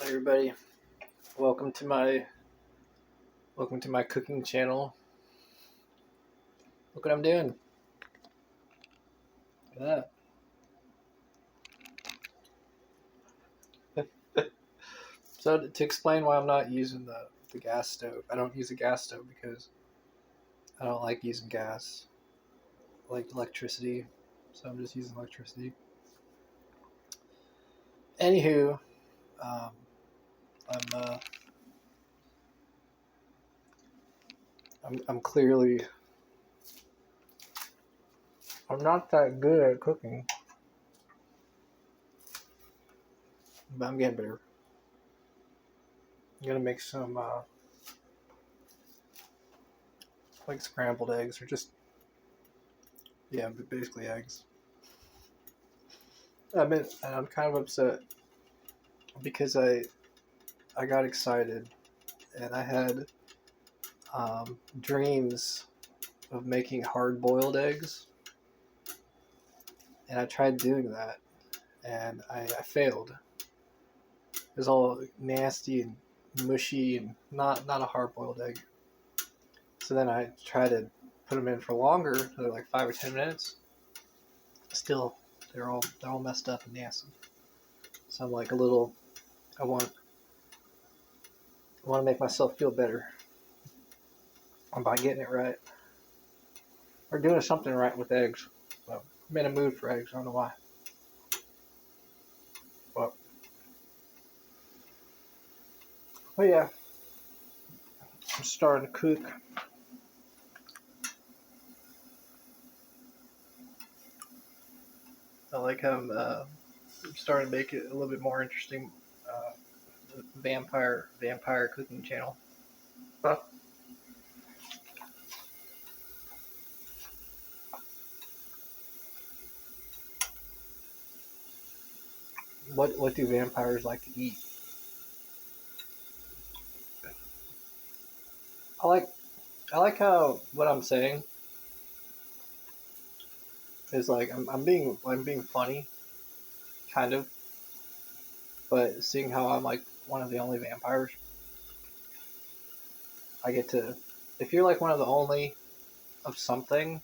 Hi everybody. Welcome to my cooking channel. Look what I'm doing. Look at that. So to explain why I'm not using the gas stove. I don't use a gas stove because I don't like using gas. I like electricity. So I'm just using electricity. Anywho, um, I'm I'm clearly I'm not that good at cooking, but I'm getting better. I'm gonna make some like scrambled eggs or just basically eggs. I'm kind of upset because I got excited and I had dreams of making hard boiled eggs, and I tried doing that and I failed. It was all nasty and mushy and not a hard boiled egg. So then I tried to put them in for longer, like 5 or 10 minutes. Still, they're all messed up and nasty. So I'm like a little. I want I want to make myself feel better by getting it right or doing something right with eggs. So I'm in a mood for eggs. I don't know why. But yeah, I'm starting to cook. I like how I'm starting to make it a little bit more interesting. Uh, vampire cooking channel. Huh? What do vampires like to eat? I like I like how what I'm saying is like I'm being funny, kind of, but seeing how I'm like one of the only vampires, I get to. If you're like one of the only of something,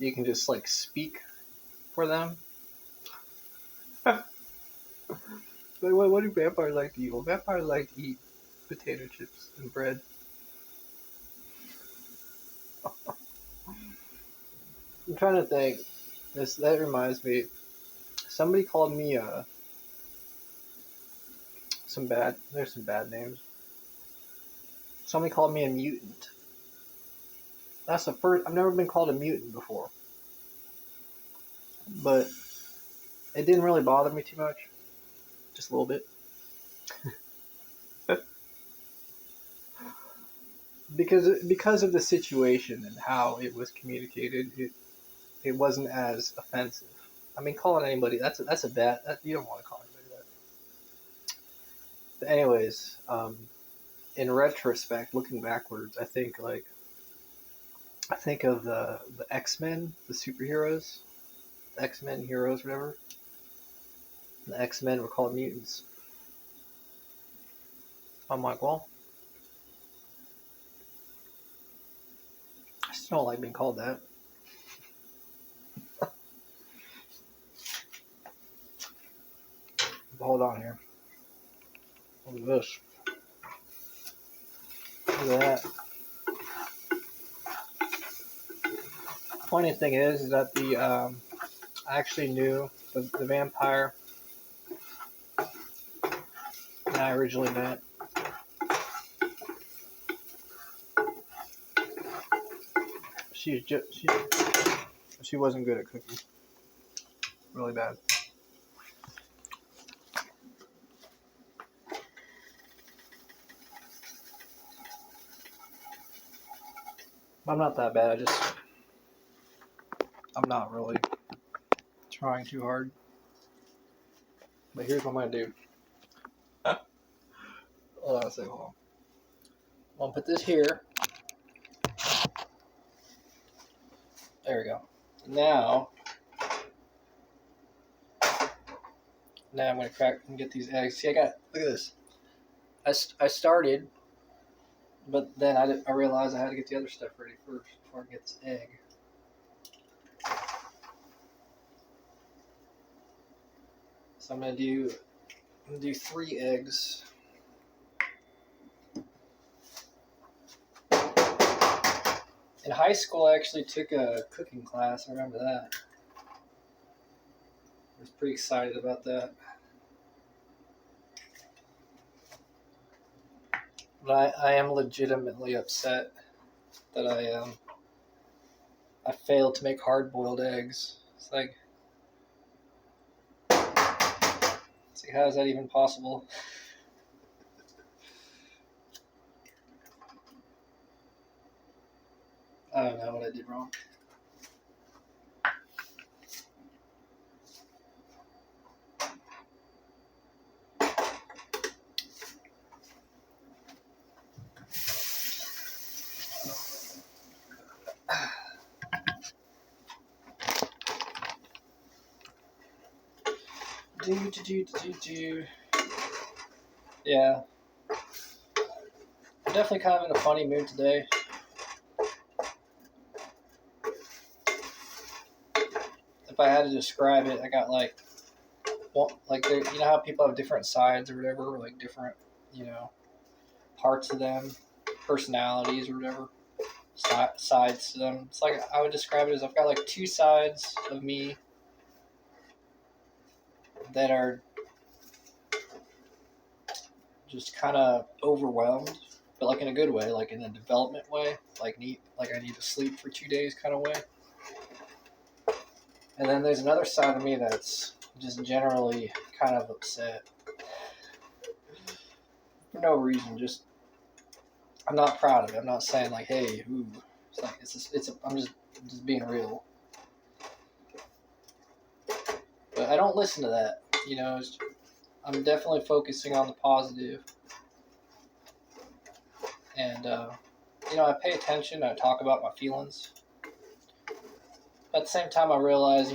you can just like speak for them. Like, what do vampires like to eat? Well, vampires like to eat potato chips and bread. I'm trying to think. That reminds me. Somebody called me There's some bad names. Somebody called me a mutant. That's the first. I've never been called a mutant before, but it didn't really bother me too much. Just a little bit. Because of the situation and how it was communicated, it wasn't as offensive. I mean, calling anybody that's a bad you don't want to call anybody that. But anyways, in retrospect, looking backwards, I think of the X Men, the superheroes, the X Men heroes, whatever. The X Men were called mutants. I'm like, well, I still don't like being called that. But hold on here. Look at this. Look at that. Funny thing is that I actually knew the vampire that I originally met. She wasn't good at cooking. Really bad. I'm not that bad. I'm not really trying too hard. But here's what I'm gonna do. Hold on a second. Hold on. I'm gonna put this here. There we go. Now I'm gonna crack and get these eggs. See, look at this. I started, but then I realized I had to get the other stuff ready first before I get this egg. So I'm gonna do 3 eggs. In high school, I actually took a cooking class. I remember that. I was pretty excited about that. But I am legitimately upset that I failed to make hard-boiled eggs. It's like how is that even possible? I don't know what I did wrong. Yeah. I'm definitely kind of in a funny mood today. If I had to describe it, I got like you know how people have different sides or whatever, or like different, parts of them, personalities or whatever, sides to them. It's like I would describe it as I've got like 2 sides of me that are just kind of overwhelmed, but like in a good way, like in a development way, like I need to sleep for 2 days kind of way. And then there's another side of me that's just generally kind of upset for no reason. Just I'm not proud of it. I'm not saying like, hey, ooh. It's like I'm just being real. But I don't listen to that. I'm definitely focusing on the positive, and I pay attention. I talk about my feelings. At the same time, I realize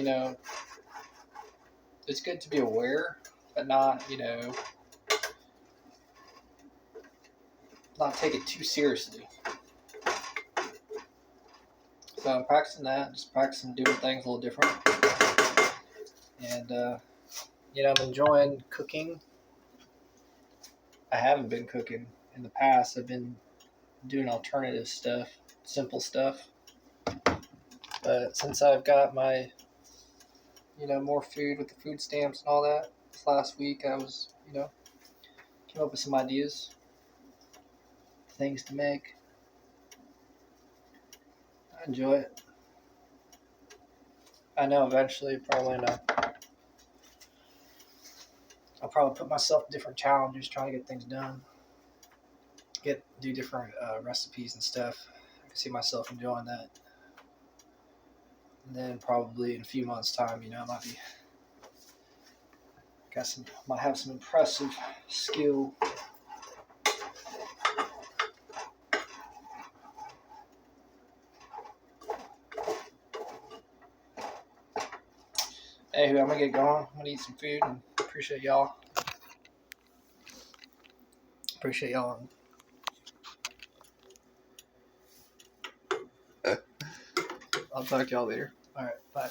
it's good to be aware, but not not take it too seriously. So I'm practicing that, just practicing doing things a little different, and I'm enjoying cooking. I haven't been cooking in the past. I've been doing alternative stuff, simple stuff. But since I've got my, more food with the food stamps and all that, this last week I was, came up with some ideas, things to make. I enjoy it. I know eventually, probably not. I'll probably put myself in different challenges trying to get things done. Do different recipes and stuff. I can see myself enjoying that. And then probably in a few months' time, I might have some impressive skill. Anywho, I'm gonna get going. I'm gonna eat some food and appreciate y'all. I'll talk to y'all later. All right, bye.